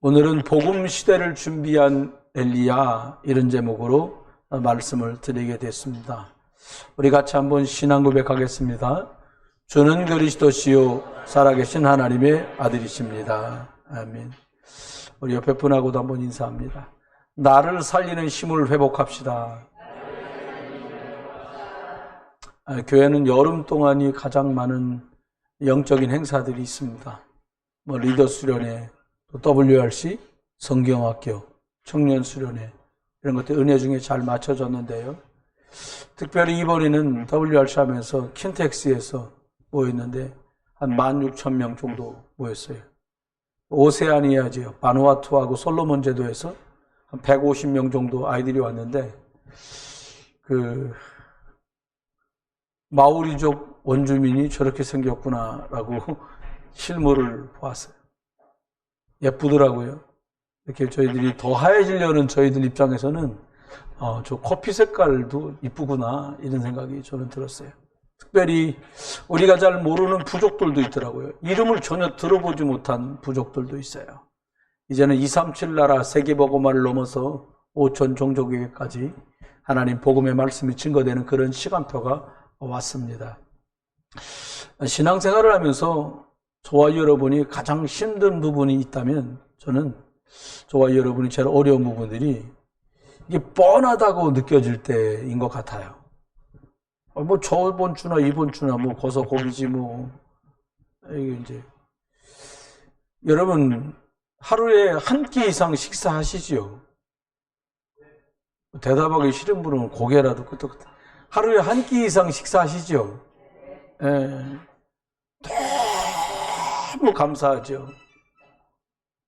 오늘은 복음 시대를 준비한 엘리야, 이런 제목으로 말씀을 드리게 됐습니다. 우리 같이 한번 신앙 고백하겠습니다. 주는 그리스도시요 살아계신 하나님의 아들이십니다. 아멘. 우리 옆에 분하고도 한번 인사합니다. 나를 살리는 힘을 회복합시다. 교회는 여름 동안이 가장 많은 영적인 행사들이 있습니다. 리더 수련회, 또 WRC, 성경학교, 청년 수련회, 이런 것들 은혜 중에 잘 맞춰졌는데요. 특별히 이번에는 WRC 하면서 킨텍스에서 모였는데 한 16,000명 정도 모였어요. 오세아니아지요, 바누아투하고 솔로몬 제도에서 한 150명 정도 아이들이 왔는데, 마오리족 원주민이 저렇게 생겼구나라고 실물을 보았어요. 예쁘더라고요. 이렇게 저희들이 더 하얘지려는 저희들 입장에서는 저 커피 색깔도 이쁘구나, 이런 생각이 저는 들었어요. 특별히 우리가 잘 모르는 부족들도 있더라고요. 이름을 전혀 들어보지 못한 부족들도 있어요. 이제는 237 나라 세계복음화를 넘어서 5천 종족에게까지 하나님 복음의 말씀이 증거되는 그런 시간표가 왔습니다. 신앙생활을 하면서 저와 여러분이 가장 힘든 부분이 있다면, 저는 저와 여러분이 제일 어려운 부분들이 이게 뻔하다고 느껴질 때인 것 같아요. 저번 주나 이번 주나 거서 고기지 이게 이제. 여러분, 하루에 한 끼 이상 식사하시지요? 대답하기 싫은 분은 고개라도 끄덕끄덕. 하루에 한 끼 이상 식사하시죠? 예. 너무 감사하죠.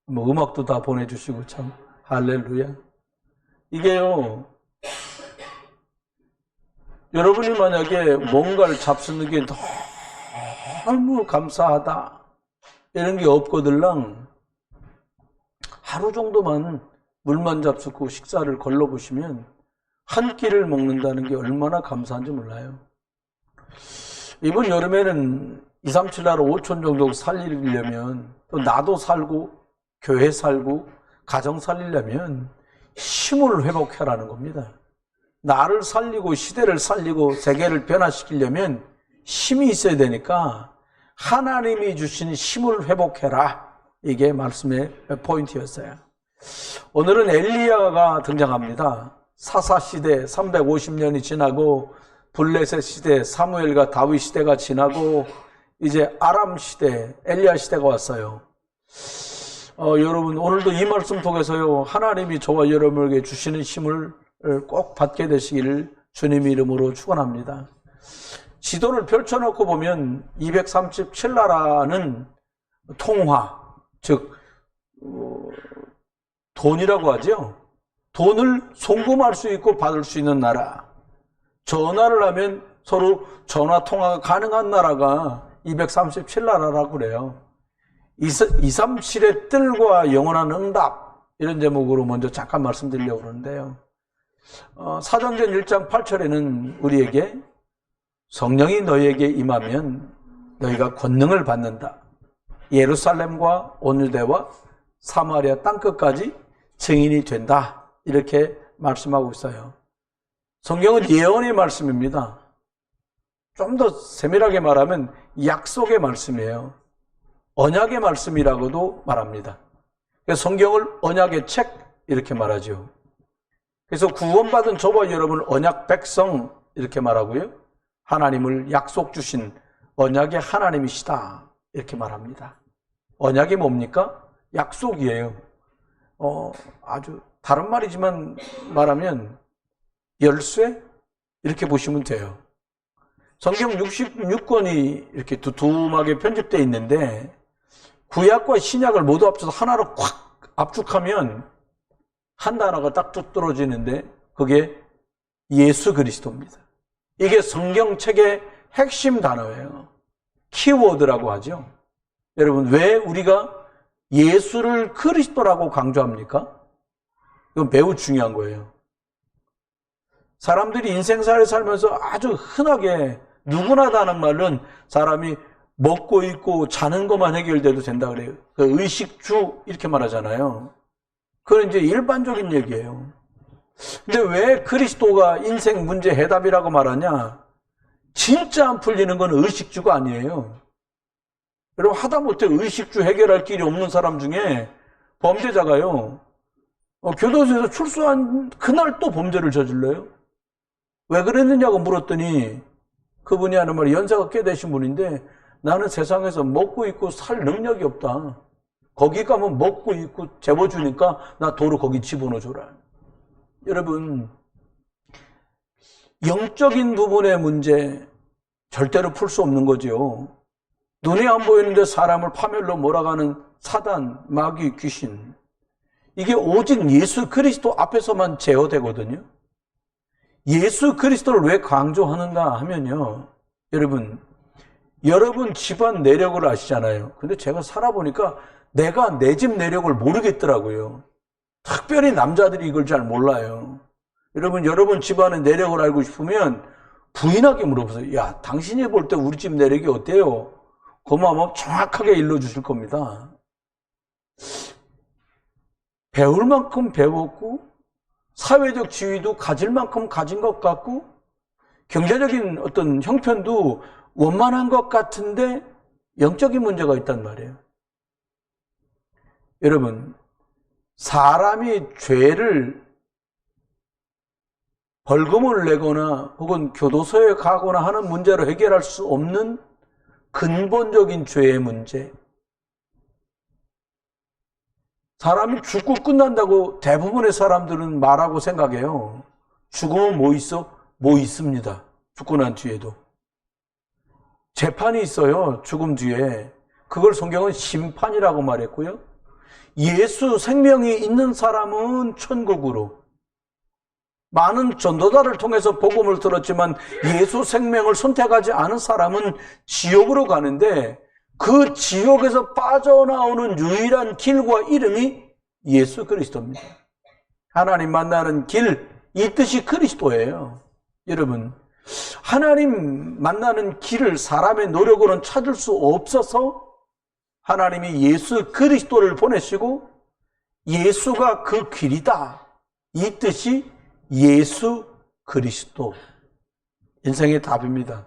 음악도 다 보내주시고 참 할렐루야. 이게요, 여러분이 만약에 뭔가를 잡수는 게 너무 감사하다 이런 게 없거들랑 하루 정도만 물만 잡수고 식사를 걸러보시면 한 끼를 먹는다는 게 얼마나 감사한지 몰라요. 이번 여름에는 237 나라 5천 정도 살리려면, 또 나도 살고 교회 살고 가정 살리려면 힘을 회복해라는 겁니다. 나를 살리고 시대를 살리고 세계를 변화시키려면 힘이 있어야 되니까 하나님이 주신 힘을 회복해라, 이게 말씀의 포인트였어요. 오늘은 엘리야가 등장합니다. 사사시대 350년이 지나고 블레셋 시대, 사무엘과 다윗 시대가 지나고 이제 아람 시대, 엘리야 시대가 왔어요. 여러분, 오늘도 이 말씀 통해서요, 하나님이 저와 여러분에게 주시는 힘을 꼭 받게 되시기를 주님의 이름으로 축원합니다. 지도를 펼쳐놓고 보면 237 나라는 통화, 즉 돈이라고 하죠. 돈을 송금할 수 있고 받을 수 있는 나라. 전화를 하면 서로 전화 통화가 가능한 나라가 237 나라라고 그래요. 237의 뜰과 영원한 응답, 이런 제목으로 먼저 잠깐 말씀드리려고 그러는데요. 사도행전 1장 8절에는 우리에게 성령이 너희에게 임하면 너희가 권능을 받는다. 예루살렘과 온 유대와 사마리아 땅끝까지 증인이 된다, 이렇게 말씀하고 있어요. 성경은 예언의 말씀입니다. 좀 더 세밀하게 말하면 약속의 말씀이에요. 언약의 말씀이라고도 말합니다. 그래서 성경을 언약의 책, 이렇게 말하죠. 그래서 구원받은 저와 여러분을 언약 백성, 이렇게 말하고요. 하나님을 약속 주신 언약의 하나님이시다, 이렇게 말합니다. 언약이 뭡니까? 약속이에요. 아주 다른 말이지만 말하면 열쇠? 이렇게 보시면 돼요. 성경 66권이 이렇게 두툼하게 편집되어 있는데, 구약과 신약을 모두 합쳐서 하나로 콱 압축하면 한 단어가 딱 뚝 떨어지는데, 그게 예수 그리스도입니다. 이게 성경책의 핵심 단어예요. 키워드라고 하죠. 여러분, 왜 우리가 예수를 그리스도라고 강조합니까? 이건 매우 중요한 거예요. 사람들이 인생살이 살면서 아주 흔하게 누구나 다 하는 말은 사람이 먹고 입고 자는 것만 해결돼도 된다 그래요. 그 의식주 이렇게 말하잖아요. 그건 이제 일반적인 얘기예요. 근데 왜 그리스도가 인생 문제 해답이라고 말하냐? 진짜 안 풀리는 건 의식주가 아니에요. 여러분, 하다못해 의식주 해결할 길이 없는 사람 중에 범죄자가요, 교도소에서 출소한 그날 또 범죄를 저질러요. 왜 그랬느냐고 물었더니 그분이 하는 말이, 연세가 꽤 되신 분인데, 나는 세상에서 먹고 입고 살 능력이 없다. 거기 가면 먹고 입고 재워주니까 나 도로 거기 집어넣어줘라. 여러분, 영적인 부분의 문제 절대로 풀 수 없는 거죠. 눈에 안 보이는데 사람을 파멸로 몰아가는 사단, 마귀, 귀신, 이게 오직 예수 그리스도 앞에서만 제어되거든요. 예수 그리스도를 왜 강조하는가 하면요, 여러분 집안 내력을 아시잖아요. 근데 제가 살아보니까 내가 내 집 내력을 모르겠더라고요. 특별히 남자들이 이걸 잘 몰라요. 여러분 집안의 내력을 알고 싶으면 부인에게 물어보세요. 야, 당신이 볼 때 우리 집 내력이 어때요? 그럼 아마 정확하게 일러주실 겁니다. 배울 만큼 배웠고, 사회적 지위도 가질 만큼 가진 것 같고, 경제적인 어떤 형편도 원만한 것 같은데 영적인 문제가 있단 말이에요. 여러분, 사람이 죄를 벌금을 내거나 혹은 교도소에 가거나 하는 문제로 해결할 수 없는 근본적인 죄의 문제. 사람이 죽고 끝난다고 대부분의 사람들은 말하고 생각해요. 죽으면 뭐 있어? 뭐 있습니다. 죽고 난 뒤에도. 재판이 있어요. 죽음 뒤에. 그걸 성경은 심판이라고 말했고요. 예수 생명이 있는 사람은 천국으로, 많은 전도자를 통해서 복음을 들었지만 예수 생명을 선택하지 않은 사람은 지옥으로 가는데, 그 지옥에서 빠져나오는 유일한 길과 이름이 예수 그리스도입니다. 하나님 만나는 길, 이 뜻이 그리스도예요. 여러분, 하나님 만나는 길을 사람의 노력으로는 찾을 수 없어서 하나님이 예수 그리스도를 보내시고 예수가 그 길이다, 이 뜻이 예수 그리스도, 인생의 답입니다.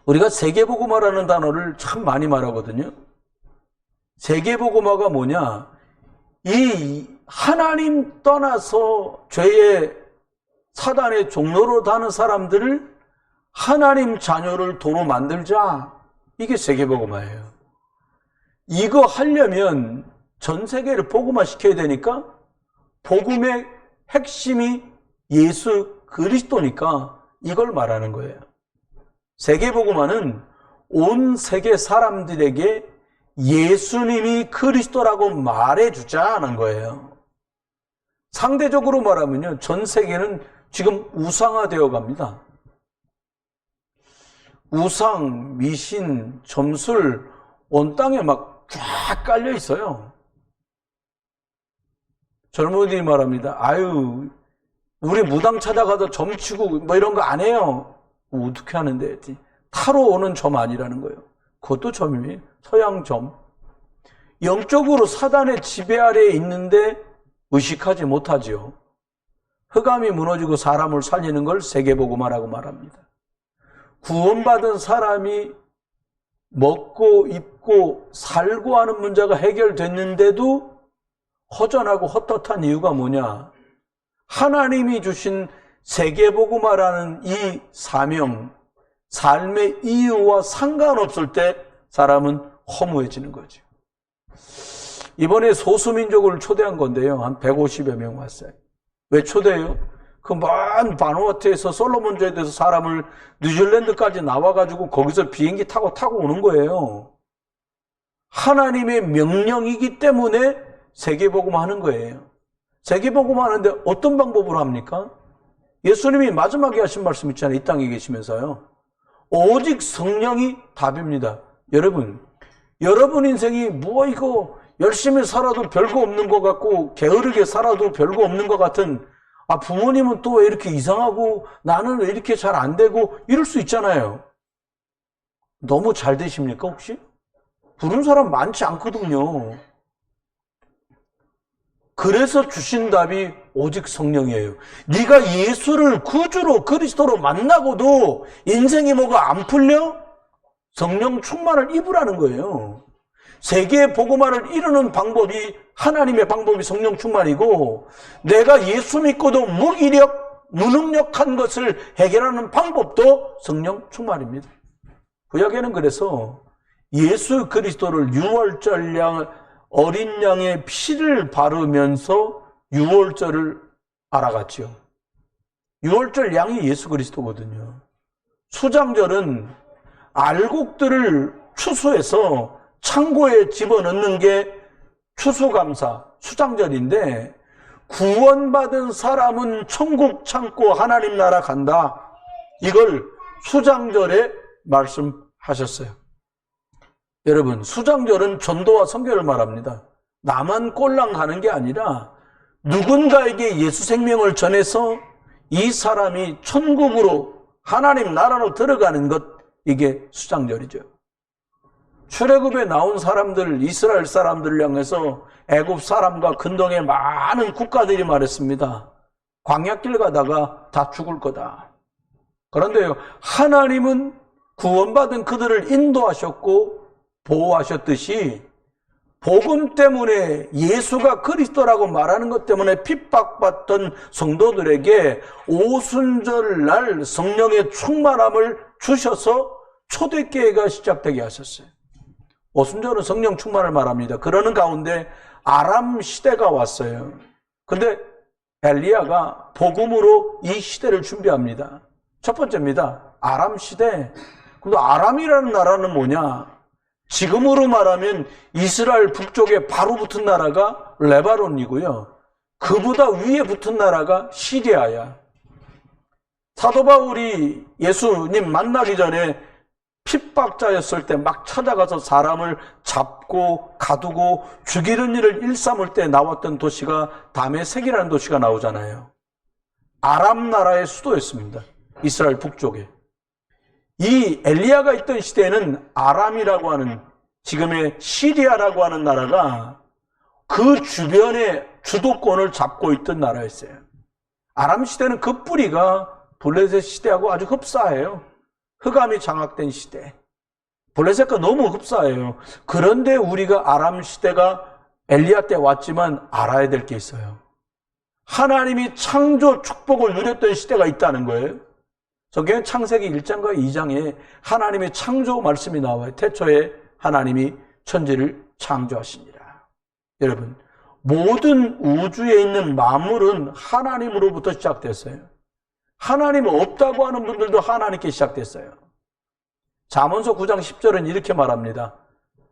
우리가 세계복음화라는 단어를 참 많이 말하거든요. 세계복음화가 뭐냐? 이 하나님 떠나서 죄의 사단의 종로로 다는 사람들을 하나님 자녀를 도로 만들자, 이게 세계복음화예요. 이거 하려면 전 세계를 복음화 시켜야 되니까 복음의 핵심이 예수 그리스도니까 이걸 말하는 거예요. 세계복음화는 온 세계 사람들에게 예수님이 그리스도라고 말해주자는 거예요. 상대적으로 말하면요, 전 세계는 지금 우상화되어 갑니다. 우상, 미신, 점술, 온 땅에 막 쫙 깔려 있어요. 젊은이들이 말합니다. 아유, 우리 무당 찾아가도 점치고 뭐 이런 거 안 해요. 어떻게 하는데? 타로 오는 점 아니라는 거예요. 그것도 점이에요. 서양 점. 영적으로 사단의 지배 아래에 있는데 의식하지 못하지요. 흑암이 무너지고 사람을 살리는 걸 세계복음화라고 말합니다. 구원받은 사람이 먹고 입고 살고 하는 문제가 해결됐는데도 허전하고 헛헛한 이유가 뭐냐? 하나님이 주신 세계복음화라는 이 사명, 삶의 이유와 상관없을 때 사람은 허무해지는 거죠. 이번에 소수민족을 초대한 건데요, 한 150여 명 왔어요. 왜 초대해요? 그 먼 바누아투에서 솔로몬저에서 사람을 뉴질랜드까지 나와가지고 거기서 비행기 타고 오는 거예요. 하나님의 명령이기 때문에 세계복음화 하는 거예요. 세계복음화 하는데 어떤 방법으로 합니까? 예수님이 마지막에 하신 말씀 있잖아요. 이 땅에 계시면서요. 오직 성령이 답입니다. 여러분 인생이 뭐 이거 열심히 살아도 별거 없는 것 같고 게으르게 살아도 별거 없는 것 같은, 부모님은 또 왜 이렇게 이상하고 나는 왜 이렇게 잘 안 되고 이럴 수 있잖아요. 너무 잘 되십니까 혹시? 부른 사람 많지 않거든요. 그래서 주신 답이 오직 성령이에요. 네가 예수를 구주로 그리스도로 만나고도 인생이 뭐가 안 풀려? 성령 충만을 입으라는 거예요. 세계의 복음화를 이루는 방법이 하나님의 방법이 성령 충만이고, 내가 예수 믿고도 무능력한 것을 해결하는 방법도 성령 충만입니다. 구약에는 그래서 예수 그리스도를 유월절 어린 양의 피를 바르면서 유월절을 알아갔죠. 유월절 양이 예수 그리스도거든요. 수장절은 알곡들을 추수해서 창고에 집어넣는 게 추수감사, 수장절인데, 구원받은 사람은 천국 창고 하나님 나라 간다. 이걸 수장절에 말씀하셨어요. 여러분, 수장절은 전도와 선교를 말합니다. 나만 꼴랑 가는 게 아니라 누군가에게 예수 생명을 전해서 이 사람이 천국으로 하나님 나라로 들어가는 것, 이게 수장절이죠. 출애굽에 나온 사람들, 이스라엘 사람들을 향해서 애굽 사람과 근동의 많은 국가들이 말했습니다. 광야길 가다가 다 죽을 거다. 그런데요, 하나님은 구원받은 그들을 인도하셨고 보호하셨듯이 복음 때문에 예수가 그리스도라고 말하는 것 때문에 핍박받던 성도들에게 오순절날 성령의 충만함을 주셔서 초대교회가 시작되게 하셨어요. 오순절은 성령 충만을 말합니다. 그러는 가운데 아람 시대가 왔어요. 근데 엘리야가 복음으로 이 시대를 준비합니다. 첫 번째입니다. 아람 시대. 근데 아람이라는 나라는 뭐냐? 지금으로 말하면 이스라엘 북쪽에 바로 붙은 나라가 레바논이고요. 그보다 위에 붙은 나라가 시리아야. 사도 바울이 예수님 만나기 전에 핍박자였을 때 막 찾아가서 사람을 잡고 가두고 죽이는 일을 일삼을 때 나왔던 도시가 다메섹이라는 도시가 나오잖아요. 아람 나라의 수도였습니다. 이스라엘 북쪽에. 이 엘리야가 있던 시대에는 아람이라고 하는, 지금의 시리아라고 하는 나라가 그 주변의 주도권을 잡고 있던 나라였어요. 아람 시대는 그 뿌리가 블레셋 시대하고 아주 흡사해요. 흑암이 장악된 시대. 블레셋과 너무 흡사해요. 그런데 우리가 아람 시대가 엘리야 때 왔지만 알아야 될 게 있어요. 하나님이 창조 축복을 누렸던 시대가 있다는 거예요. 성경 창세기 1장과 2장에 하나님의 창조 말씀이 나와요. 태초에 하나님이 천지를 창조하시니라. 여러분, 모든 우주에 있는 만물은 하나님으로부터 시작됐어요. 하나님 없다고 하는 분들도 하나님께 시작됐어요. 잠언서 9장 10절은 이렇게 말합니다.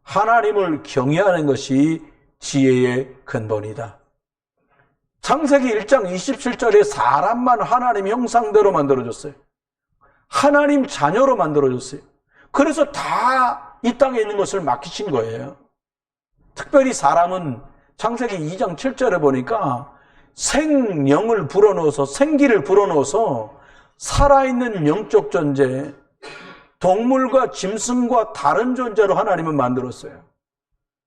하나님을 경외하는 것이 지혜의 근본이다. 창세기 1장 27절에 사람만 하나님 형상대로 만들어줬어요. 하나님 자녀로 만들어줬어요. 그래서 다 이 땅에 있는 것을 맡기신 거예요. 특별히 사람은 창세기 2장 7절에 보니까 생명을 불어넣어서, 생기를 불어넣어서 살아있는 영적 존재, 동물과 짐승과 다른 존재로 하나님은 만들었어요.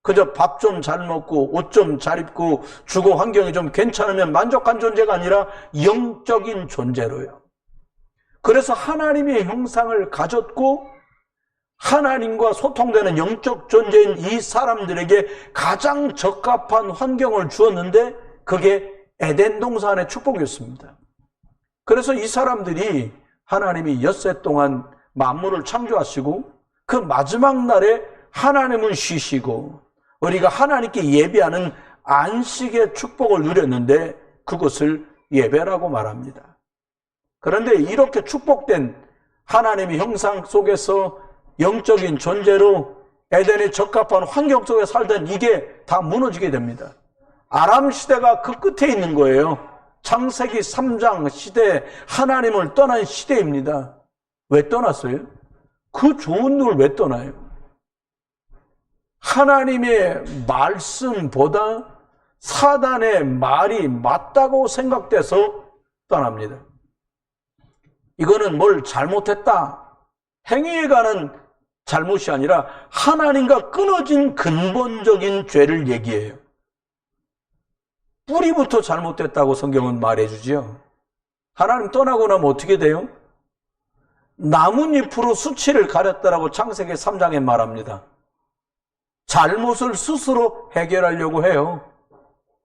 그저 밥 좀 잘 먹고 옷 좀 잘 입고 주거 환경이 좀 괜찮으면 만족한 존재가 아니라 영적인 존재로요. 그래서 하나님의 형상을 가졌고 하나님과 소통되는 영적 존재인 이 사람들에게 가장 적합한 환경을 주었는데 그게 에덴 동산의 축복이었습니다. 그래서 이 사람들이 하나님이 엿새 동안 만물을 창조하시고 그 마지막 날에 하나님은 쉬시고 우리가 하나님께 예배하는 안식의 축복을 누렸는데 그것을 예배라고 말합니다. 그런데 이렇게 축복된 하나님의 형상 속에서 영적인 존재로 에덴에 적합한 환경 속에 살던 이게 다 무너지게 됩니다. 아람 시대가 그 끝에 있는 거예요. 창세기 3장 시대, 하나님을 떠난 시대입니다. 왜 떠났어요? 그 좋은 걸 왜 떠나요? 하나님의 말씀보다 사단의 말이 맞다고 생각돼서 떠납니다. 이거는 뭘 잘못했다, 행위에 관한 잘못이 아니라 하나님과 끊어진 근본적인 죄를 얘기해요. 뿌리부터 잘못됐다고 성경은 말해주지요. 하나님 떠나고 나면 어떻게 돼요? 나뭇잎으로 수치를 가렸다라고 창세기 3장에 말합니다. 잘못을 스스로 해결하려고 해요.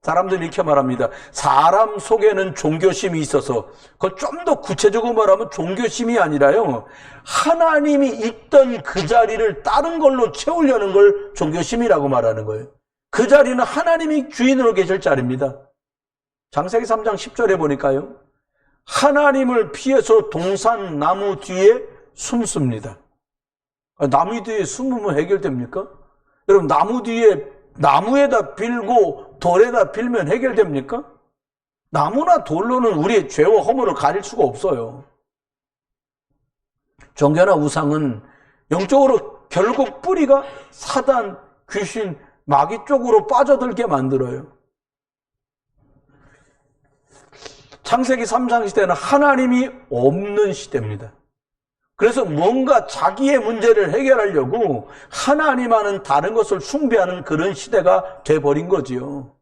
사람들이 이렇게 말합니다. 사람 속에는 종교심이 있어서, 그걸 좀 더 구체적으로 말하면 종교심이 아니라요, 하나님이 있던 그 자리를 다른 걸로 채우려는 걸 종교심이라고 말하는 거예요. 그 자리는 하나님이 주인으로 계실 자리입니다. 창세기 3장 10절에 보니까요, 하나님을 피해서 동산 나무 뒤에 숨습니다. 나무 뒤에 숨으면 해결됩니까? 여러분, 나무 뒤에, 나무에다 빌고 돌에다 빌면 해결됩니까? 나무나 돌로는 우리의 죄와 허물을 가릴 수가 없어요. 종교나 우상은 영적으로 결국 뿌리가 사단, 귀신, 마귀 쪽으로 빠져들게 만들어요. 창세기 3장 시대는 하나님이 없는 시대입니다. 그래서 뭔가 자기의 문제를 해결하려고 하나님과는 다른 것을 숭배하는 그런 시대가 돼버린 거지요.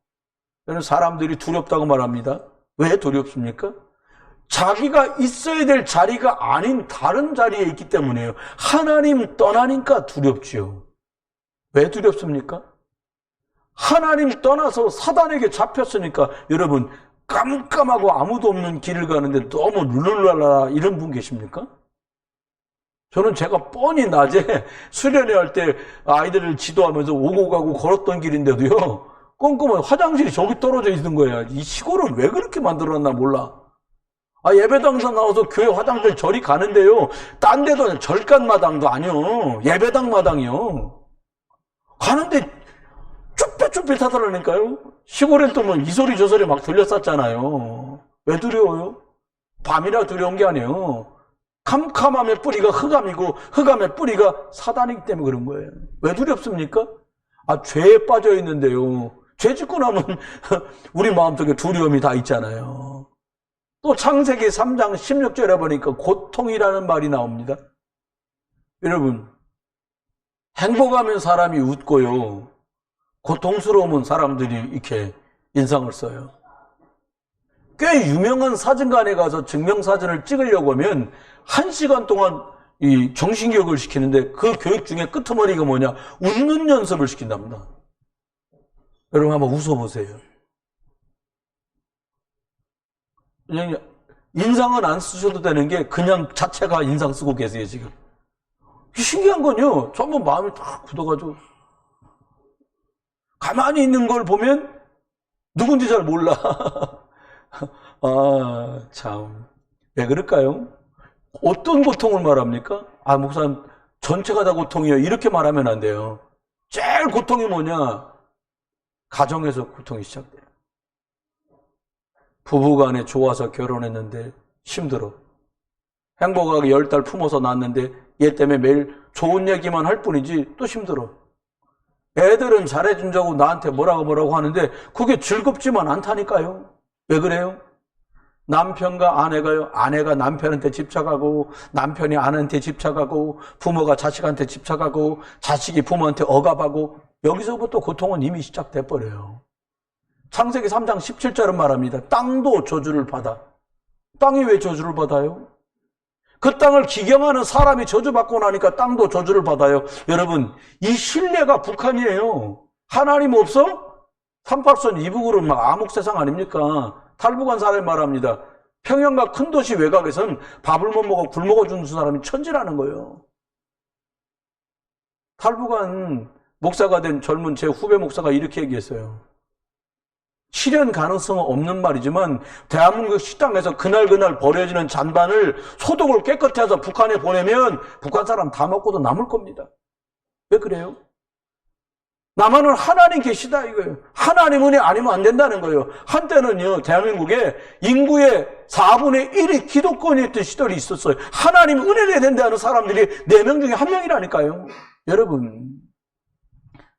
저는 사람들이 두렵다고 말합니다. 왜 두렵습니까? 자기가 있어야 될 자리가 아닌 다른 자리에 있기 때문이에요. 하나님 떠나니까 두렵지요. 왜 두렵습니까? 하나님 떠나서 사단에게 잡혔으니까. 여러분, 깜깜하고 아무도 없는 길을 가는데 너무 룰루랄라 이런 분 계십니까? 저는 제가 뻔히 낮에 수련회 할 때 아이들을 지도하면서 오고 가고 걸었던 길인데도요, 꼼꼼한 화장실이 저기 떨어져 있는 거예요. 이 시골은 왜 그렇게 만들어놨나 몰라. 예배당에서 나와서 교회 화장실 저리 가는데요, 딴 데도 절간마당도 아니요, 예배당 마당이요. 가는데 쭈뼛쭈뼛하더라니까요. 시골엔 또 뭐 이 소리 저 소리 막 들렸었잖아요. 왜 두려워요? 밤이라 두려운 게 아니에요. 캄캄함의 뿌리가 흑암이고 흑암의 뿌리가 사단이기 때문에 그런 거예요. 왜 두렵습니까? 죄에 빠져 있는데요, 죄 짓고 나면 우리 마음속에 두려움이 다 있잖아요. 또 창세기 3장 16절에 보니까 고통이라는 말이 나옵니다. 여러분, 행복하면 사람이 웃고요, 고통스러우면 사람들이 이렇게 인상을 써요. 꽤 유명한 사진관에 가서 증명사진을 찍으려고 하면 1시간 동안 이 정신교육을 시키는데, 그 교육 중에 끄트머리가 뭐냐? 웃는 연습을 시킨답니다. 여러분 한번 웃어보세요. 그냥 인상은 안 쓰셔도 되는 게 그냥 자체가 인상 쓰고 계세요, 지금. 신기한 건요, 전부 마음이 다 굳어가지고 가만히 있는 걸 보면 누군지 잘 몰라. 참, 왜 그럴까요? 어떤 고통을 말합니까? 목사님, 전체가 다 고통이에요, 이렇게 말하면 안 돼요. 제일 고통이 뭐냐? 가정에서 고통이 시작돼요. 부부간에 좋아서 결혼했는데 힘들어. 행복하게 10달 품어서 낳았는데 얘 때문에 매일 좋은 얘기만 할 뿐이지 또 힘들어. 애들은 잘해준다고 나한테 뭐라고 하는데 그게 즐겁지만 않다니까요. 왜 그래요? 남편과 아내가요, 아내가 남편한테 집착하고 남편이 아내한테 집착하고 부모가 자식한테 집착하고 자식이 부모한테 억압하고, 여기서부터 고통은 이미 시작돼 버려요. 창세기 3장 17절은 말합니다. 땅도 저주를 받아. 땅이 왜 저주를 받아요? 그 땅을 기경하는 사람이 저주받고 나니까 땅도 저주를 받아요. 여러분, 이 신뢰가 북한이에요. 하나님 없어? 38선 이북으로 막 암흑 세상 아닙니까? 탈북한 사람이 말합니다. 평양과 큰 도시 외곽에선 밥을 못 먹어 굶어 주는 사람이 천지라는 거예요. 탈북한 목사가 된 젊은 제 후배 목사가 이렇게 얘기했어요. 실현 가능성은 없는 말이지만 대한민국 식당에서 그날 버려지는 잔반을 소독을 깨끗이 해서 북한에 보내면 북한 사람 다 먹고도 남을 겁니다. 왜 그래요? 남한은 하나님 계시다 이거예요. 하나님 은혜 아니면 안 된다는 거예요. 한때는요, 대한민국에 인구의 4분의 1이 기독권이었던 시절이 있었어요. 하나님 은혜를 된다는 사람들이 4명 중에 1명이라니까요. 여러분,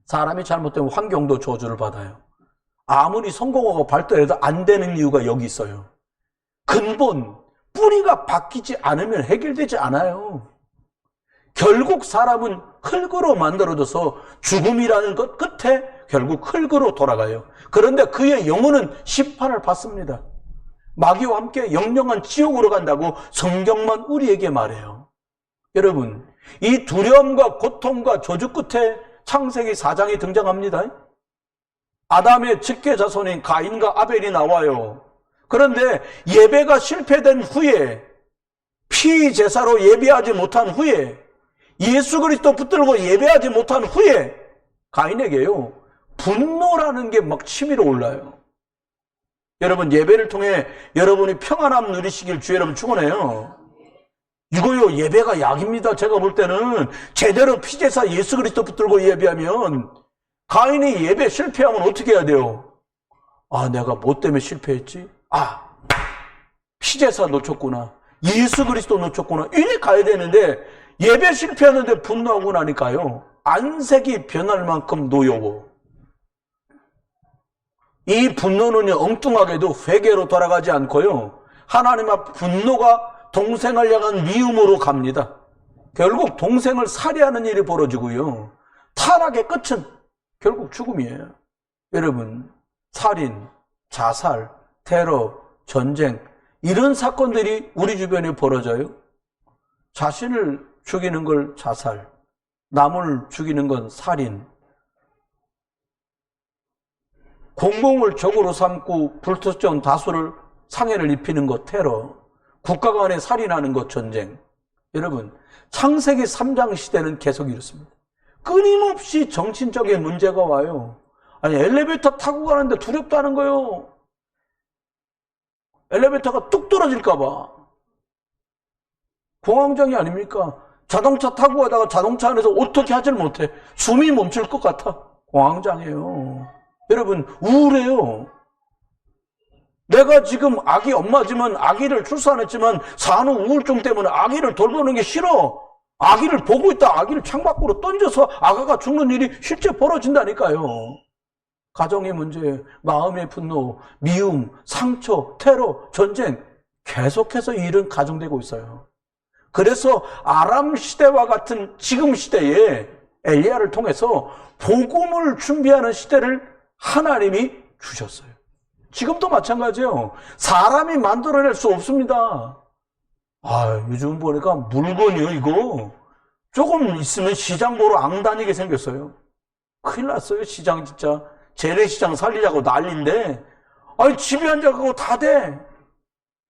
사람이 잘못되면 환경도 저주를 받아요. 아무리 성공하고 발달해도 안 되는 이유가 여기 있어요. 근본, 뿌리가 바뀌지 않으면 해결되지 않아요. 결국 사람은 흙으로 만들어져서 죽음이라는 것 끝에 결국 흙으로 돌아가요. 그런데 그의 영혼은 심판을 받습니다. 마귀와 함께 영영한 지옥으로 간다고 성경만 우리에게 말해요. 여러분, 이 두려움과 고통과 저주 끝에 창세기 4장이 등장합니다. 아담의 직계 자손인 가인과 아벨이 나와요. 그런데 예배가 실패된 후에, 피제사로 예배하지 못한 후에, 예수 그리스도 붙들고 예배하지 못한 후에 가인에게요, 분노라는 게 막 치밀어 올라요. 여러분, 예배를 통해 여러분이 평안함 누리시길 주의 이름 축원해요. 이거요, 예배가 약입니다. 제가 볼 때는 제대로 피제사 예수 그리스도 붙들고 예배하면, 가인이 예배 실패하면 어떻게 해야 돼요? 아, 내가 뭐 때문에 실패했지? 아, 피제사 놓쳤구나, 예수 그리스도 놓쳤구나, 이래 가야 되는데 예배 실패하는데 분노하고 나니까요, 안색이 변할 만큼 노여워. 이 분노는요, 엉뚱하게도 회개로 돌아가지 않고요, 하나님 앞 분노가 동생을 향한 미움으로 갑니다. 결국 동생을 살해하는 일이 벌어지고요, 타락의 끝은 결국 죽음이에요. 여러분, 살인, 자살, 테러, 전쟁, 이런 사건들이 우리 주변에 벌어져요. 자신을 죽이는 걸 자살, 남을 죽이는 건 살인, 공공을 적으로 삼고 불특정 다수를 상해를 입히는 것 테러, 국가 간에 살인하는 것 전쟁. 여러분, 창세기 3장 시대는 계속 이렇습니다. 끊임없이 정신적인 문제가 와요. 아니, 엘리베이터 타고 가는데 두렵다는 거예요. 엘리베이터가 뚝 떨어질까 봐. 공황장애 아닙니까? 자동차 타고 가다가 자동차 안에서 어떻게 하질 못해. 숨이 멈출 것 같아. 공황장애예요. 여러분, 우울해요. 내가 지금 아기 엄마지만 아기를 출산했지만 산후 우울증 때문에 아기를 돌보는 게 싫어. 아기를 보고 있다 아기를 창밖으로 던져서 아가가 죽는 일이 실제 벌어진다니까요. 가정의 문제, 마음의 분노, 미움, 상처, 테러, 전쟁, 계속해서 이 일은 가중되고 있어요. 그래서 아람 시대와 같은 지금 시대에 엘리야를 통해서 복음을 준비하는 시대를 하나님이 주셨어요. 지금도 마찬가지예요. 사람이 만들어낼 수 없습니다. 아, 요즘 보니까 물건이요, 이거. 조금 있으면 시장 보러 앙 다니게 생겼어요. 큰일 났어요, 시장 진짜. 재래시장 살리자고 난리인데, 아니, 집에 앉아가고 다 돼.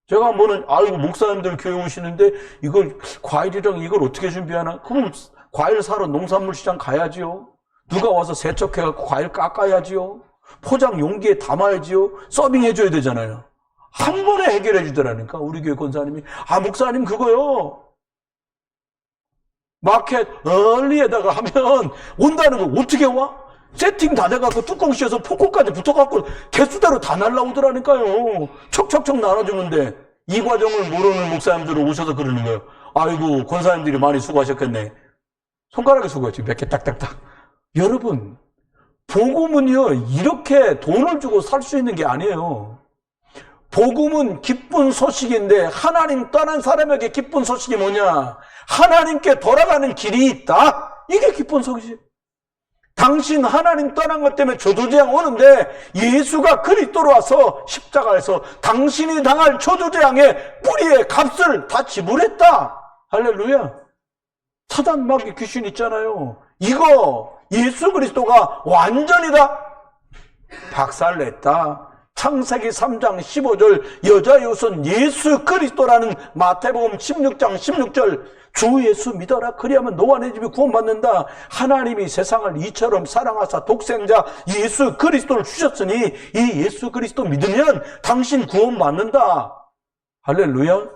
제가 한번은, 아이고, 목사님들 교회 오시는데, 이걸, 과일이랑 이걸 어떻게 준비하나? 그럼 과일 사러 농산물 시장 가야지요. 누가 와서 세척해갖고 과일 깎아야지요. 포장 용기에 담아야지요. 서빙해줘야 되잖아요. 한 번에 해결해 주더라니까, 우리 교회 권사님이. 아, 목사님, 그거요. 마켓 얼리에다가 하면 온다는 거 어떻게 와? 세팅 다 돼갖고 뚜껑 씌워서 포크까지 붙어갖고 개수대로 다 날라오더라니까요. 척척척 나눠주는데 이 과정을 모르는 목사님들은 오셔서 그러는 거예요. 아이고, 권사님들이 많이 수고하셨겠네. 손가락에 수고했지, 몇 개 딱딱딱. 여러분, 복음은요, 이렇게 돈을 주고 살 수 있는 게 아니에요. 복음은 기쁜 소식인데 하나님 떠난 사람에게 기쁜 소식이 뭐냐? 하나님께 돌아가는 길이 있다. 이게 기쁜 소식이지. 당신 하나님 떠난 것 때문에 저주재앙 오는데 예수가 그리스도로 와서 십자가에서 당신이 당할 저주재앙의 뿌리의 값을 다 지불했다. 할렐루야. 사단 마귀 귀신 있잖아요. 이거 예수 그리스도가 완전히 다 박살냈다. 창세기 3장 15절 여자 요손 예수 그리스도라는 마태복음 16장 16절 주 예수 믿어라 그리하면 너와 내 집이 구원받는다. 하나님이 세상을 이처럼 사랑하사 독생자 예수 그리스도를 주셨으니 이 예수 그리스도 믿으면 당신 구원받는다. 할렐루야.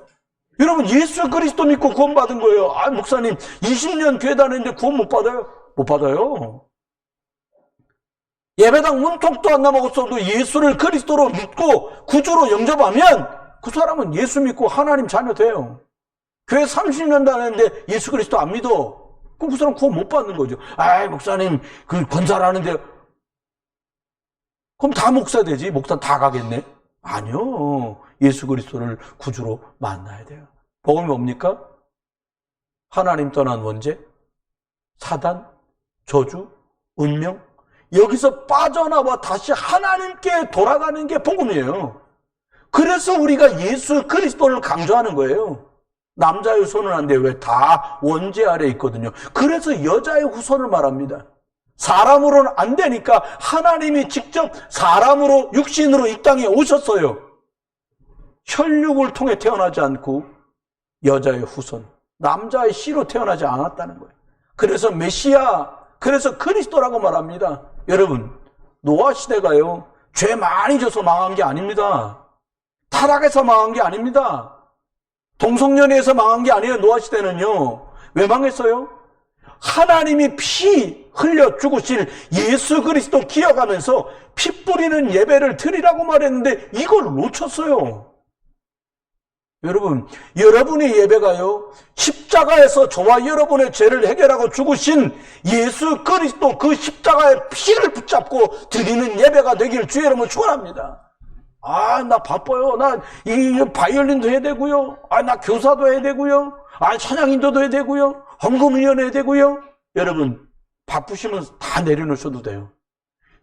여러분, 예수 그리스도 믿고 구원받은 거예요. 아, 목사님 20년 교회 다녔는데 구원 못 받아요? 못 받아요. 예배당 문턱도 안 넘어갔어도 예수를 그리스도로 믿고 구주로 영접하면 그 사람은 예수 믿고 하나님 자녀 돼요. 교회 30년 다녔는데 예수 그리스도 안 믿어. 그럼 그 사람 구원 못 받는 거죠. 아이, 목사님 그 권사라는데 그럼 다 목사 되지? 목사 다 가겠네? 아니요. 예수 그리스도를 구주로 만나야 돼요. 복음이 뭡니까? 하나님 떠난 원죄, 사단, 저주, 운명, 여기서 빠져나와 다시 하나님께 돌아가는 게 복음이에요. 그래서 우리가 예수 그리스도를 강조하는 거예요. 남자의 후손은 안 돼요. 왜? 다 원죄 아래 있거든요. 그래서 여자의 후손을 말합니다. 사람으로는 안 되니까 하나님이 직접 사람으로 육신으로 이 땅에 오셨어요. 혈육을 통해 태어나지 않고 여자의 후손, 남자의 씨로 태어나지 않았다는 거예요. 그래서 메시아, 그래서 그리스도라고 말합니다. 여러분, 노아 시대가요, 죄 많이 져서 망한 게 아닙니다. 타락해서 망한 게 아닙니다. 동성연애에서 망한 게 아니에요. 노아 시대는요. 왜 망했어요? 하나님이 피 흘려 죽으실 예수 그리스도 기억하면서 피 뿌리는 예배를 드리라고 말했는데 이걸 놓쳤어요. 여러분, 여러분의 예배가요, 십자가에서 저와 여러분의 죄를 해결하고 죽으신 예수 그리스도 그 십자가의 피를 붙잡고 드리는 예배가 되길 주의 이름으로 축원합니다. 아, 나 바빠요. 나 이 바이올린도 해야 되고요. 아, 나 교사도 해야 되고요. 아, 찬양인도도 해야 되고요. 헌금위원회 해야 되고요. 여러분, 바쁘시면 다 내려놓으셔도 돼요.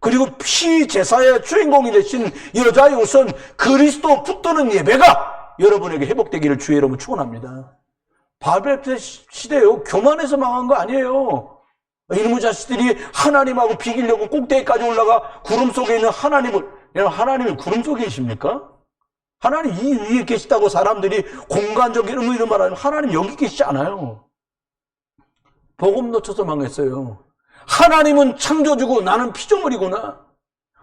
그리고 피제사의 주인공이 되신 여자의 우선 그리스도 붙드는 예배가 여러분에게 회복되기를 주의 이름으로 축원합니다. 바벨 시대요, 교만해서 망한 거 아니에요. 이놈의 자식들이 하나님하고 비기려고 꼭대기까지 올라가 구름 속에 있는 하나님이 구름 속에 계십니까? 하나님 이 위에 계시다고 사람들이 공간적인 의미로 말하면 하나님 여기 계시지 않아요. 복음 놓쳐서 망했어요. 하나님은 창조주고 나는 피조물이구나.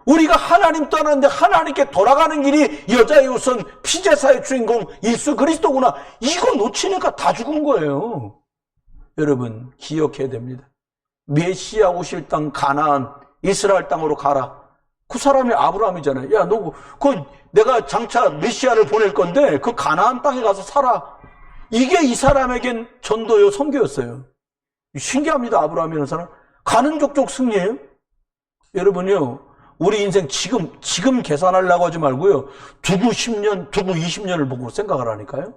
우리가 하나님 떠났는데 하나님께 돌아가는 길이 여자의 우선 피제사의 주인공 예수 그리스도구나. 이거 놓치니까 다 죽은 거예요. 여러분, 기억해야 됩니다. 메시아 오실 땅 가나안 이스라엘 땅으로 가라. 그 사람이 아브라함이잖아요. 야, 너 내가 장차 메시아를 보낼 건데 그 가나안 땅에 가서 살아. 이게 이 사람에겐 전도요, 선교였어요. 신기합니다. 아브라함이라는 사람. 가는 족족 승리예요. 여러분요, 우리 인생 지금 계산하려고 하지 말고요, 두고 10년, 두고 20년을 보고 생각을 하니까요.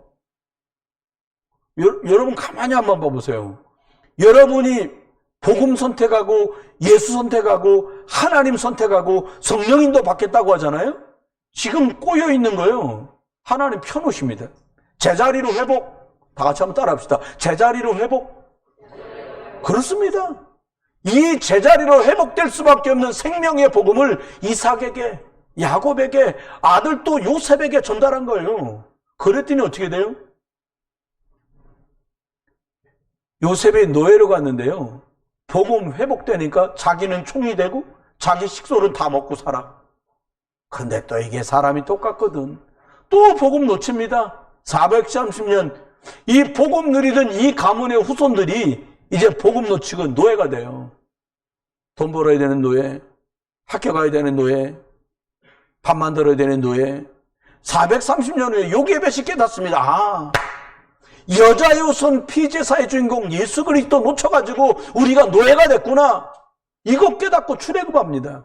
여러분 가만히 한번 봐보세요. 여러분이 복음 선택하고 예수 선택하고 하나님 선택하고 성령인도 받겠다고 하잖아요. 지금 꼬여 있는 거예요. 하나님 펴놓으십니다. 제자리로 회복. 다 같이 한번 따라합시다. 제자리로 회복. 그렇습니다. 이 제자리로 회복될 수밖에 없는 생명의 복음을 이삭에게, 야곱에게, 아들 또 요셉에게 전달한 거예요. 그랬더니 어떻게 돼요? 요셉이 노예로 갔는데요, 복음 회복되니까 자기는 총이 되고 자기 식소는 다 먹고 살아. 그런데 또 이게 사람이 똑같거든. 또 복음 놓칩니다. 430년 이 복음 누리던 이 가문의 후손들이 이제 복음 놓치고 노예가 돼요. 돈 벌어야 되는 노예, 학교 가야 되는 노예, 밥 만들어야 되는 노예. 430년 후에 요괴배시 깨닫습니다. 아, 여자의 우선 피제사의 주인공 예수 그리스도 놓쳐가지고 우리가 노예가 됐구나. 이거 깨닫고 출애굽합니다.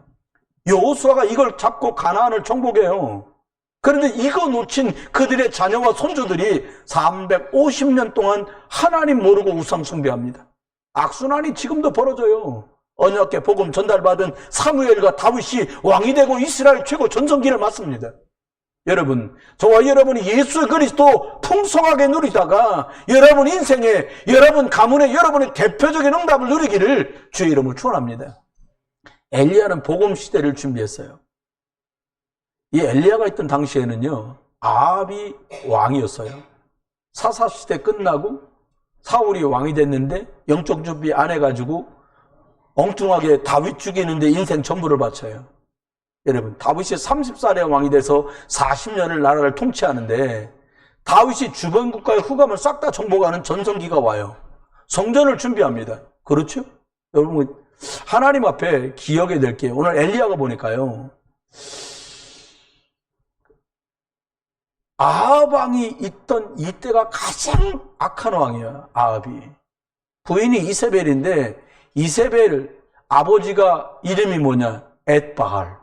여호수아가 이걸 잡고 가나안을 정복해요. 그런데 이거 놓친 그들의 자녀와 손주들이 350년 동안 하나님 모르고 우상 숭배합니다. 악순환이 지금도 벌어져요. 언약궤 복음 전달받은 사무엘과 다윗이 왕이 되고 이스라엘 최고 전성기를 맞습니다. 여러분, 저와 여러분이 예수 그리스도 풍성하게 누리다가 여러분 인생에, 여러분 가문에 여러분의 대표적인 응답을 누리기를 주의 이름으로 축원합니다. 엘리야는 복음 시대를 준비했어요. 이 엘리야가 있던 당시에는요, 아합이 왕이었어요. 사사 시대 끝나고 사울이 왕이 됐는데 영적 준비 안 해가지고 엉뚱하게 다윗 죽이는데 인생 전부를 바쳐요. 여러분, 다윗이 30살에 왕이 돼서 40년을 나라를 통치하는데 다윗이 주변 국가의 후감을 싹 다 정복하는 전성기가 와요. 성전을 준비합니다. 그렇죠? 여러분, 하나님 앞에 기억해야 될 게, 오늘 엘리야가 보니까요, 아합 왕이 있던 이때가 가장 악한 왕이야. 아합이. 부인이 이세벨인데 이세벨 아버지가 이름이 뭐냐? 엣바알.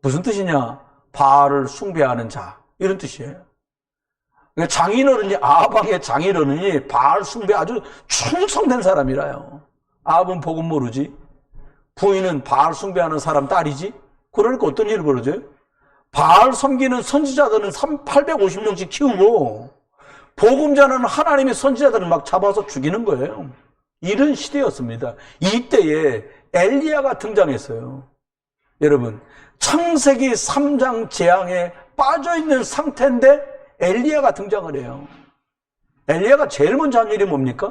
무슨 뜻이냐? 바알을 숭배하는 자, 이런 뜻이에요. 장인어른이, 아합왕의 장인어른이 바알 숭배 아주 충성된 사람이라요. 아합은 복음 모르지. 부인은 바알 숭배하는 사람 딸이지. 그러니까 어떤 일이 벌어져요? 바알 섬기는 선지자들은 850명씩 키우고 복음 전하는 하나님의 선지자들은 막 잡아서 죽이는 거예요. 이런 시대였습니다. 이때에 엘리야가 등장했어요. 여러분, 창세기 3장 재앙에 빠져있는 상태인데 엘리야가 등장을 해요. 엘리야가 제일 먼저 한 일이 뭡니까?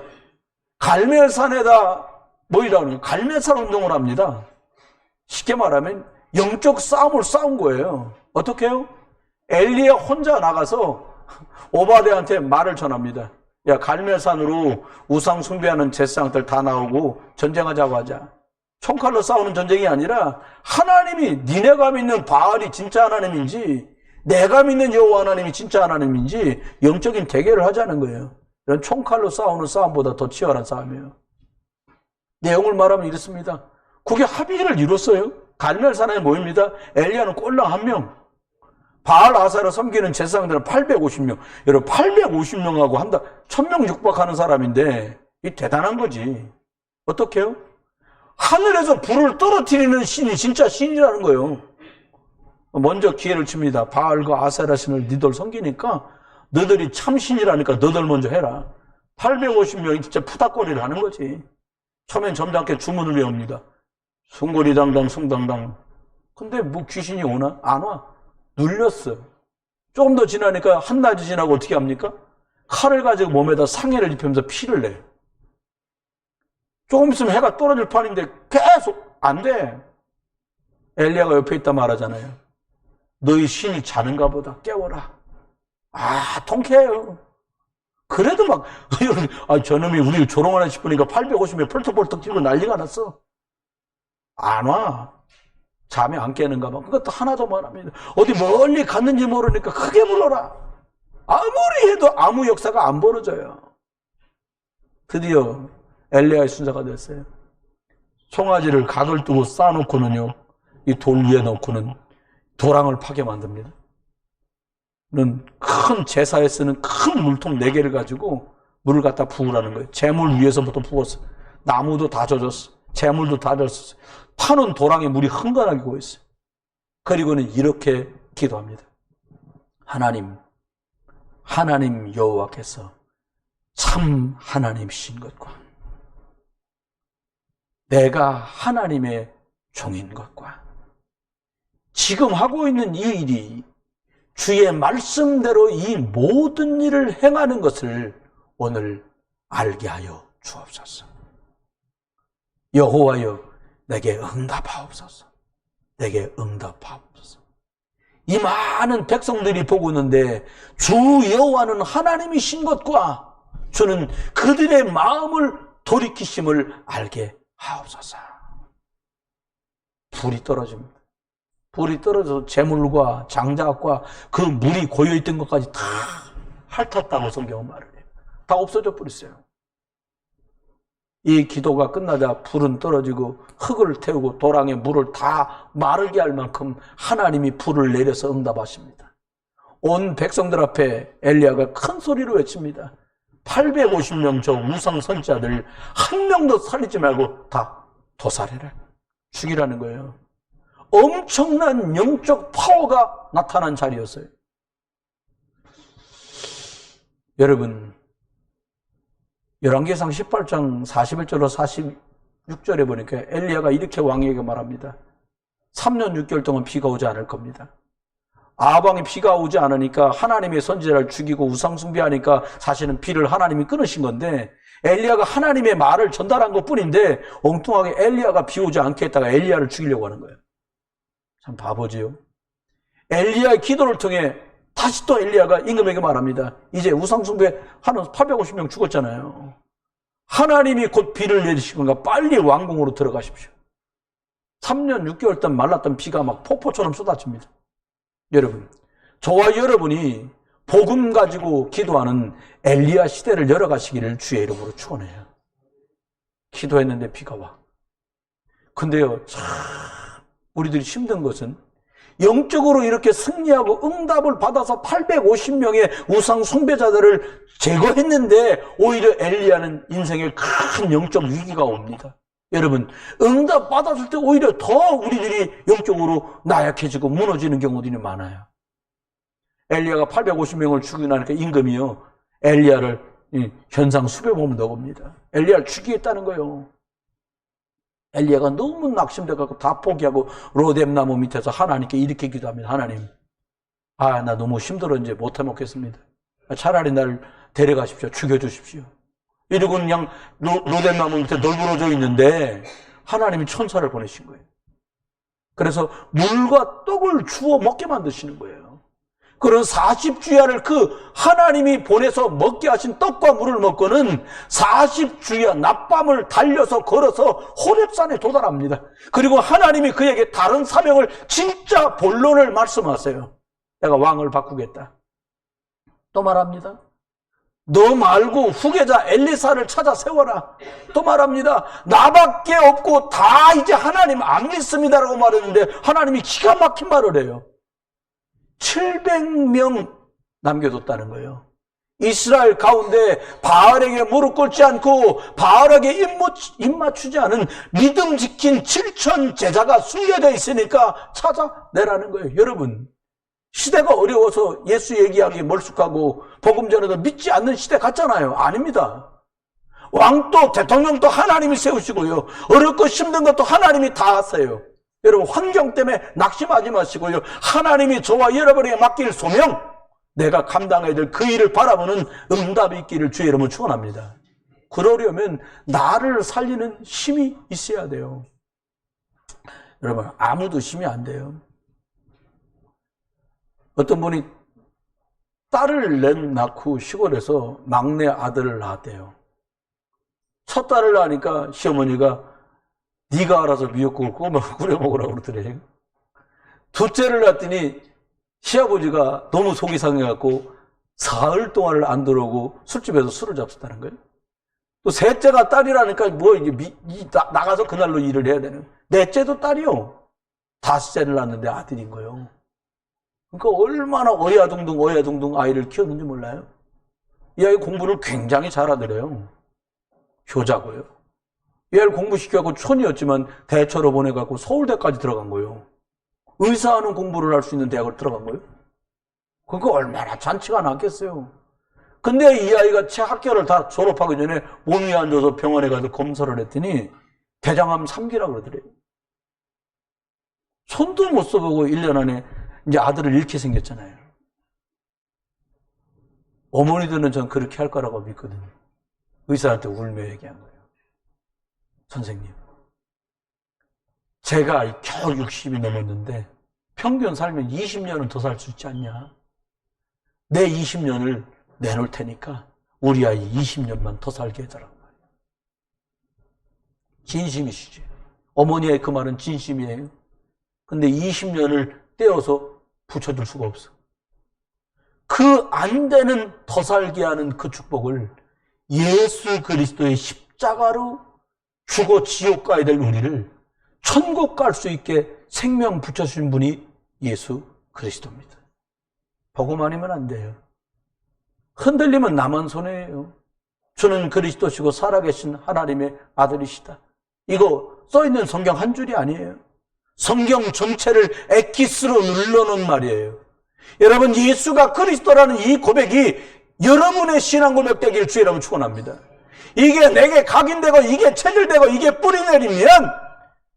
갈멜산에다 뭐이라고 하는 갈멜산 운동을 합니다. 쉽게 말하면 영적 싸움을 싸운 거예요. 어떻게 해요? 엘리야 혼자 나가서 오바댜한테 말을 전합니다. 야, 갈멜산으로 우상 숭배하는 제사장들 다 나오고 전쟁하자고 하자. 총칼로 싸우는 전쟁이 아니라 하나님이 니네가 믿는 바알이 진짜 하나님인지 내가 믿는 여호와 하나님이 진짜 하나님인지 영적인 대결을 하자는 거예요. 이런 총칼로 싸우는 싸움보다 더 치열한 싸움이에요. 내용을 말하면 이렇습니다. 그게 합의를 이뤘어요. 갈멜산에 모입니다. 엘리야는 꼴랑 1명. 바알 아사를 섬기는 제사장들은 850명. 여러분 850명하고 한다 1000명 육박하는 사람인데 이 대단한 거지. 어떻게 해요? 하늘에서 불을 떨어뜨리는 신이 진짜 신이라는 거예요. 먼저 기회를 칩니다. 바알과 아세라 신을 너희들 섬기니까 너희들이 참신이라니까 너희들 먼저 해라. 850명이 진짜 푸닥거리를 하는 거지. 처음엔 점잖게 주문을 외웁니다. 숭고리당당 숭당당. 근데 뭐 귀신이 오나? 안 와. 눌렸어. 조금 더 지나니까 한낮이 지나고 어떻게 합니까? 칼을 가지고 몸에다 상해를 입히면서 피를 내요. 조금 있으면 해가 떨어질 판인데 계속 안 돼. 엘리야가 옆에 있다 말하잖아요. 너희 신이 자는가 보다. 깨워라. 아, 통쾌해요. 그래도 막 저놈이 우리 조롱하나 싶으니까 850명 펄떡펄떡 뛰고 난리가 났어. 안 와. 잠이 안 깨는가 봐. 그것도 하나도 말합니다. 어디 멀리 갔는지 모르니까 크게 불러라. 아무리 해도 아무 역사가 안 벌어져요. 드디어 엘리야의 순서가 됐어요. 송아지를 각을 두고 쌓아놓고는요, 이 돌 위에 놓고는 도랑을 파게 만듭니다. 큰 제사에 쓰는 큰 물통 4개를 가지고 물을 갖다 부으라는 거예요. 재물 위에서부터 부었어. 나무도 다 젖었어. 재물도 다 젖었어. 파는 도랑에 물이 흥건하게 고였어요. 그리고는 이렇게 기도합니다. 하나님 여호와께서 참 하나님이신 것과 내가 하나님의 종인 것과 지금 하고 있는 이 일이 주의 말씀대로 이 모든 일을 행하는 것을 오늘 알게 하여 주옵소서. 여호와여 내게 응답하옵소서. 내게 응답하옵소서. 이 많은 백성들이 보고 있는데 주 여호와는 하나님이신 것과 주는 그들의 마음을 돌이키심을 알게 하옵소서. 불이 떨어집니다. 불이 떨어져서 재물과 장작과 그 물이 고여있던 것까지 다 핥았다고 성경은 말을 해요. 다 없어져 버렸어요. 이 기도가 끝나자 불은 떨어지고 흙을 태우고 도랑에 물을 다 마르게 할 만큼 하나님이 불을 내려서 응답하십니다. 온 백성들 앞에 엘리야가 큰 소리로 외칩니다. 850명 저 우상 선지자들 한 명도 살리지 말고 다 도살해라. 죽이라는 거예요. 엄청난 영적 파워가 나타난 자리였어요. 여러분, 열왕기상 18장 41절로 46절에 보니까 엘리야가 이렇게 왕에게 말합니다. 3년 6개월 동안 비가 오지 않을 겁니다. 아합왕이 비가 오지 않으니까 하나님의 선지자를 죽이고 우상 숭배하니까 사실은 비를 하나님이 끊으신 건데 엘리야가 하나님의 말을 전달한 것뿐인데 엉뚱하게 엘리야가 비 오지 않게 했다가 엘리야를 죽이려고 하는 거예요. 참 바보지요. 엘리야의 기도를 통해 다시 또 엘리야가 임금에게 말합니다. 이제 우상 숭배하는 850명 죽었잖아요. 하나님이 곧 비를 내리실 건가 빨리 왕궁으로 들어가십시오. 3년 6개월 동안 말랐던 비가 막 폭포처럼 쏟아집니다. 여러분, 저와 여러분이 복음 가지고 기도하는 엘리야 시대를 열어가시기를 주의 이름으로 축원해요. 기도했는데 비가 와. 근데요, 참 우리들이 힘든 것은 영적으로 이렇게 승리하고 응답을 받아서 850명의 우상 숭배자들을 제거했는데 오히려 엘리야는 인생에 큰 영적 위기가 옵니다. 여러분, 응답 받았을 때 오히려 더 우리들이 영적으로 나약해지고 무너지는 경우들이 많아요. 엘리야가 850명을 죽이고 나니까 임금이요, 엘리야를 현상 수배 보면 넣습니다. 엘리야를 죽이겠다는 거예요. 엘리야가 너무 낙심돼갖고 다 포기하고 로뎀나무 밑에서 하나님께 이렇게 기도합니다. 하나님, 나 너무 힘들어 이제 못해 먹겠습니다. 차라리 나를 데려가십시오. 죽여주십시오. 이러고 그냥 로뎀나무 밑에 널브러져 있는데 하나님이 천사를 보내신 거예요. 그래서 물과 떡을 주워 먹게 만드시는 거예요. 그런 40주야를 그 하나님이 보내서 먹게 하신 떡과 물을 먹고는 40주야 낮밤을 달려서 걸어서 호렙산에 도달합니다. 그리고 하나님이 그에게 다른 사명을 진짜 본론을 말씀하세요. 내가 왕을 바꾸겠다. 또 말합니다. 너 말고 후계자 엘리사를 찾아 세워라. 또 말합니다. 나밖에 없고 다 이제 하나님 안 믿습니다라고 말했는데 하나님이 기가 막힌 말을 해요. 700명 남겨뒀다는 거예요. 이스라엘 가운데 바알에게 무릎 꿇지 않고 바알에게 입 맞추지 않은 믿음 지킨 7천 제자가 숨겨져 있으니까 찾아내라는 거예요. 여러분, 시대가 어려워서 예수 얘기하기 멀쑥하고 복음 전에도 믿지 않는 시대 같잖아요. 아닙니다. 왕도 대통령도 하나님이 세우시고요. 어렵고 힘든 것도 하나님이 다 하세요. 여러분, 환경 때문에 낙심하지 마시고요. 하나님이 저와 여러분에게 맡길 소명, 내가 감당해야 될 그 일을 바라보는 응답이 있기를 주의 이름으로 축원합니다. 그러려면 나를 살리는 힘이 있어야 돼요. 여러분, 아무도 힘이 안 돼요. 어떤 분이 딸을 낳고 시골에서 막내 아들을 낳았대요. 첫 딸을 낳으니까 시어머니가 네가 알아서 미역국을 끓여 먹으라고 그러더래요. 둘째를 낳았더니 시아버지가 너무 속이 상해갖고 사흘 동안을 안 들어오고 술집에서 술을 잡섰다는 거예요. 또 셋째가 딸이라니까 뭐 이제 나가서 그날로 일을 해야 되는 거예요. 넷째도 딸이요. 다섯째를 낳았는데 아들인 거예요. 그러니까 얼마나 어야둥둥 아이를 키웠는지 몰라요. 이 아이 공부를 굉장히 잘하더래요. 효자고요. 이 아이를 공부시켜갖고 촌이었지만 대처로 보내갖고 서울대까지 들어간 거예요. 의사하는 공부를 할 수 있는 대학을 들어간 거예요. 그거 얼마나 잔치가 났겠어요. 근데 이 아이가 채 학교를 다 졸업하기 전에 몸 위에 앉아서 병원에 가서 검사를 했더니 대장암 3기라고 그러더래요. 손도 못 써보고 1년 안에 이제 아들을 잃게 생겼잖아요. 어머니들은 전 그렇게 할 거라고 믿거든요. 의사한테 울며 얘기한 거예요. 선생님, 제가 겨우 60이 넘었는데 평균 살면 20년은 더 살 수 있지 않냐? 내 20년을 내놓을 테니까 우리 아이 20년만 더 살게 해달라고 말이에요. 진심이시지. 어머니의 그 말은 진심이에요. 근데 20년을 떼어서 붙여줄 수가 없어. 그 안 되는 더 살게 하는 그 축복을 예수 그리스도의 십자가로 죽어 지옥 가야 될 우리를 천국 갈 수 있게 생명 붙여주신 분이 예수 그리스도입니다. 복음 아니면 안 돼요. 흔들리면 나만 손해예요. 주는 그리스도시고 살아계신 하나님의 아들이시다. 이거 써있는 성경 한 줄이 아니에요. 성경 전체를 엑기스로 눌러놓은 말이에요. 여러분, 예수가 그리스도라는 이 고백이 여러분의 신앙 고백 되길 주의 이름으로 축원합니다. 이게 내게 각인되고 이게 체질되고 이게 뿌리 내리면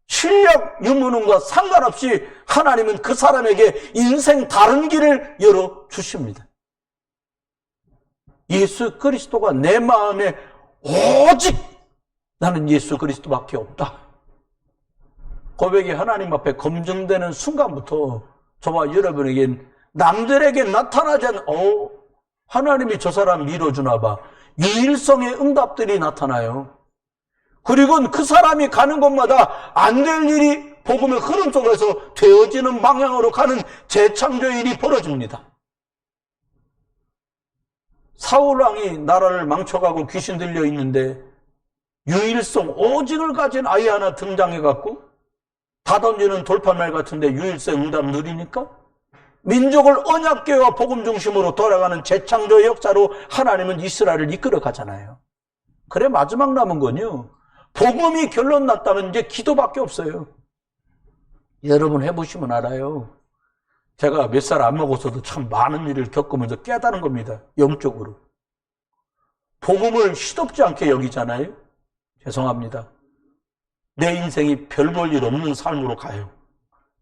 실력 유무능과 상관없이 하나님은 그 사람에게 인생 다른 길을 열어주십니다. 예수 그리스도가 내 마음에 오직 나는 예수 그리스도밖에 없다. 고백이 하나님 앞에 검증되는 순간부터 저와 여러분에겐 남들에게 나타나지 않은 하나님이 저 사람 밀어주나 봐. 유일성의 응답들이 나타나요. 그리고 그 사람이 가는 곳마다 안 될 일이 복음의 흐름 속에서 되어지는 방향으로 가는 재창조의 일이 벌어집니다. 사울왕이 나라를 망쳐가고 귀신 들려 있는데 유일성, 오직을 가진 아이 하나 등장해갖고 다 던지는 돌팔말 같은데 유일세 응답 누리니까? 민족을 언약궤와 복음 중심으로 돌아가는 재창조 역사로 하나님은 이스라엘을 이끌어 가잖아요. 그래 마지막 남은 건요, 복음이 결론 났다면 이제 기도밖에 없어요. 여러분 해보시면 알아요. 제가 몇 살 안 먹어서도 참 많은 일을 겪으면서 깨달은 겁니다. 영적으로. 복음을 시덥지 않게 여기잖아요. 죄송합니다. 내 인생이 별 볼 일 없는 삶으로 가요.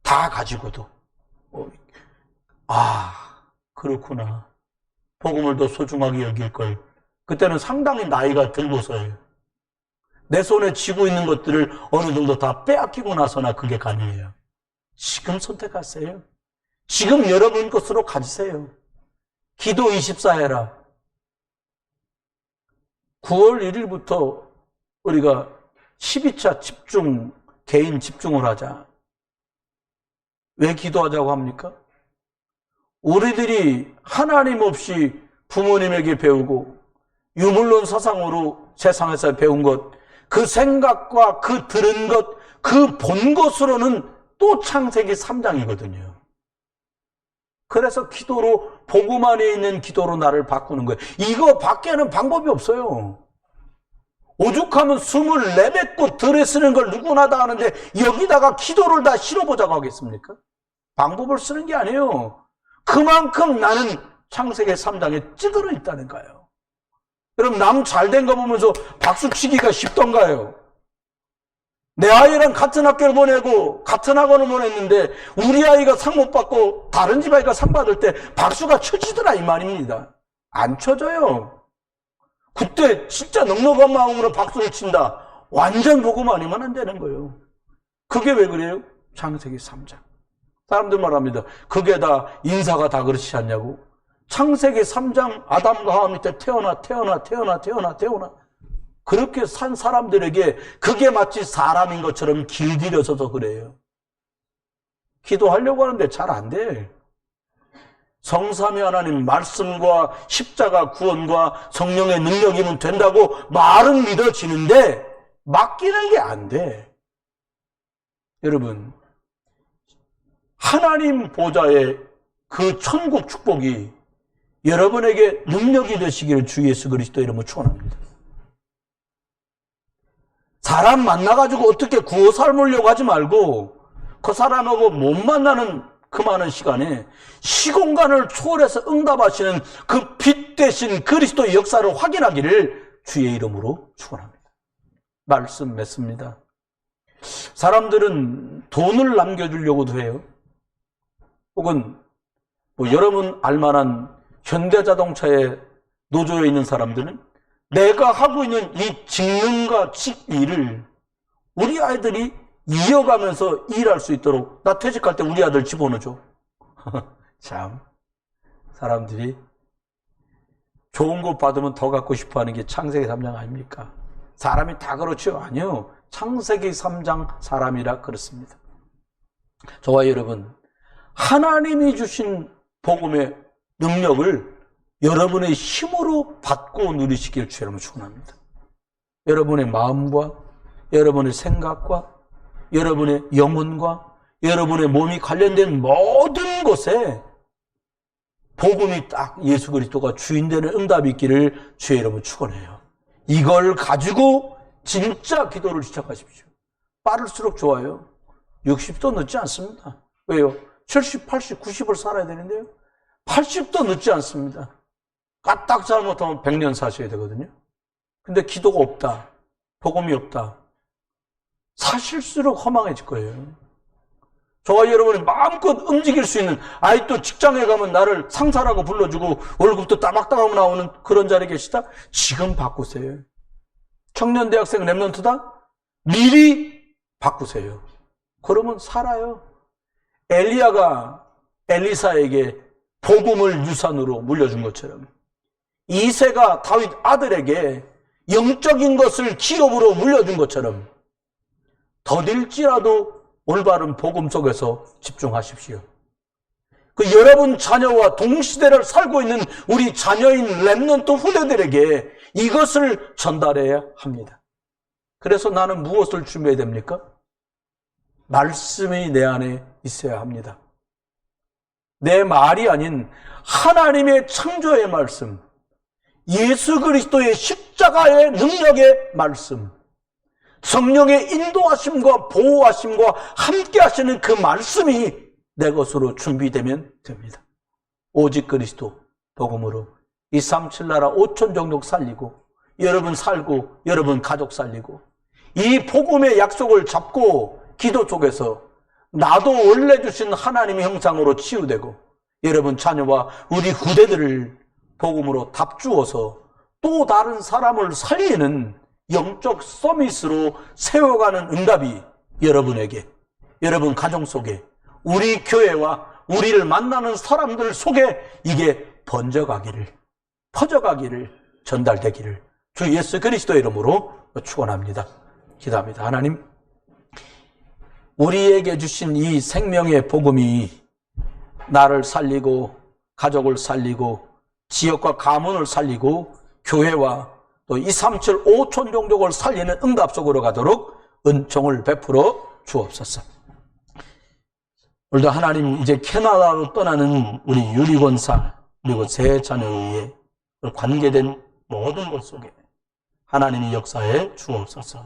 다 가지고도. 그렇구나. 복음을 더 소중하게 여길 걸. 그때는 상당히 나이가 들고서예요. 내 손에 쥐고 있는 것들을 어느 정도 다 빼앗기고 나서나 그게 가능해요. 지금 선택하세요. 지금 여러분 것으로 가지세요. 기도 24해라. 9월 1일부터 우리가 12차 집중, 개인 집중을 하자. 왜 기도하자고 합니까? 우리들이 하나님 없이 부모님에게 배우고 유물론 사상으로 세상에서 배운 것, 그 생각과 그 들은 것, 그 본 것으로는 또 창세기 3장이거든요. 그래서 기도로, 복음 안에 있는 기도로 나를 바꾸는 거예요. 이거 밖에는 방법이 없어요. 오죽하면 숨을 내뱉고 들에 쓰는 걸 누구나 다 하는데 여기다가 기도를 다 실어보자고 하겠습니까? 방법을 쓰는 게 아니에요. 그만큼 나는 창세기 3장에 찌들어 있다는 거예요. 여러분, 남 잘된 거 보면서 박수치기가 쉽던가요? 내 아이랑 같은 학교를 보내고 같은 학원을 보냈는데 우리 아이가 상 못 받고 다른 집 아이가 상 받을 때 박수가 쳐지더라 이 말입니다. 안 쳐져요. 그때 진짜 넉넉한 마음으로 박수를 친다. 완전 복음 아니면 안 되는 거예요. 그게 왜 그래요? 창세기 3장. 사람들 말합니다. 그게 다 인사가 다 그렇지 않냐고. 창세기 3장 아담과 하와 밑에 태어나 그렇게 산 사람들에게 그게 마치 사람인 것처럼 길들여져서 그래요. 기도하려고 하는데 잘 안 돼. 성삼위 하나님 말씀과 십자가 구원과 성령의 능력이면 된다고 말은 믿어지는데 맡기는 게 안 돼. 여러분, 하나님 보좌의 그 천국 축복이 여러분에게 능력이 되시기를 주 예수 그리스도 이름으로 축원합니다. 사람 만나가지고 어떻게 구워 삶으려고 하지 말고 그 사람하고 못 만나는 그 많은 시간에 시공간을 초월해서 응답하시는 그 빛 대신 그리스도의 역사를 확인하기를 주의 이름으로 축원합니다. 말씀 맺습니다. 사람들은 돈을 남겨주려고도 해요. 혹은 여러분 알만한 현대자동차의 노조에 있는 사람들은 내가 하고 있는 이 직능과 직일을 우리 아이들이 이어가면서 일할 수 있도록 나 퇴직할 때 우리 아들 집어넣어줘. 참, 사람들이 좋은 것 받으면 더 갖고 싶어하는 게 창세기 3장 아닙니까? 사람이 다 그렇죠? 아니요. 창세기 3장 사람이라 그렇습니다. 저와 여러분, 하나님이 주신 복음의 능력을 여러분의 힘으로 받고 누리시길 주의 이름으로 축원합니다. 여러분의 마음과 여러분의 생각과 여러분의 영혼과 여러분의 몸이 관련된 모든 것에 복음이 딱 예수 그리스도가 주인 되는 응답이 있기를 주의 이름으로 축원해요. 이걸 가지고 진짜 기도를 시작하십시오. 빠를수록 좋아요. 60도 늦지 않습니다. 왜요? 70, 80, 90을 살아야 되는데요. 80도 늦지 않습니다. 까딱 잘못하면 100년 사셔야 되거든요. 근데 기도가 없다. 복음이 없다. 사실수록 허망해질 거예요. 저와 여러분이 마음껏 움직일 수 있는, 또 직장에 가면 나를 상사라고 불러주고 월급도 따박따박 나오는 그런 자리에 계시다? 지금 바꾸세요. 청년 대학생 랩런트다? 미리 바꾸세요. 그러면 살아요. 엘리야가 엘리사에게 복음을 유산으로 물려준 것처럼 이새가 다윗 아들에게 영적인 것을 기업으로 물려준 것처럼 더딜지라도 올바른 복음 속에서 집중하십시오. 그 여러분 자녀와 동시대를 살고 있는 우리 자녀인 랩런트 후대들에게 이것을 전달해야 합니다. 그래서 나는 무엇을 준비해야 됩니까? 말씀이 내 안에 있어야 합니다. 내 말이 아닌 하나님의 창조의 말씀, 예수 그리스도의 십자가의 능력의 말씀, 성령의 인도하심과 보호하심과 함께 하시는 그 말씀이 내 것으로 준비되면 됩니다. 오직 그리스도 복음으로 237 나라 5천 종족 살리고 여러분 살고 여러분 가족 살리고 이 복음의 약속을 잡고 기도 속에서 나도 원래 주신 하나님의 형상으로 치유되고 여러분 자녀와 우리 후대들을 복음으로 답주어서 또 다른 사람을 살리는 영적 서밋으로 세워가는 응답이 여러분에게, 여러분 가정 속에, 우리 교회와 우리를 만나는 사람들 속에 이게 번져가기를, 퍼져가기를, 전달되기를 주 예수 그리스도의 이름으로 축원합니다. 기도합니다. 하나님, 우리에게 주신 이 생명의 복음이 나를 살리고 가족을 살리고 지역과 가문을 살리고 교회와 또 237 5천 종족을 살리는 응답 속으로 가도록 은총을 베풀어 주옵소서. 오늘도 하나님 이제 캐나다로 떠나는 우리 유리권사 그리고 세 자녀에 관계된 모든 것 속에 하나님이 역사해 주옵소서.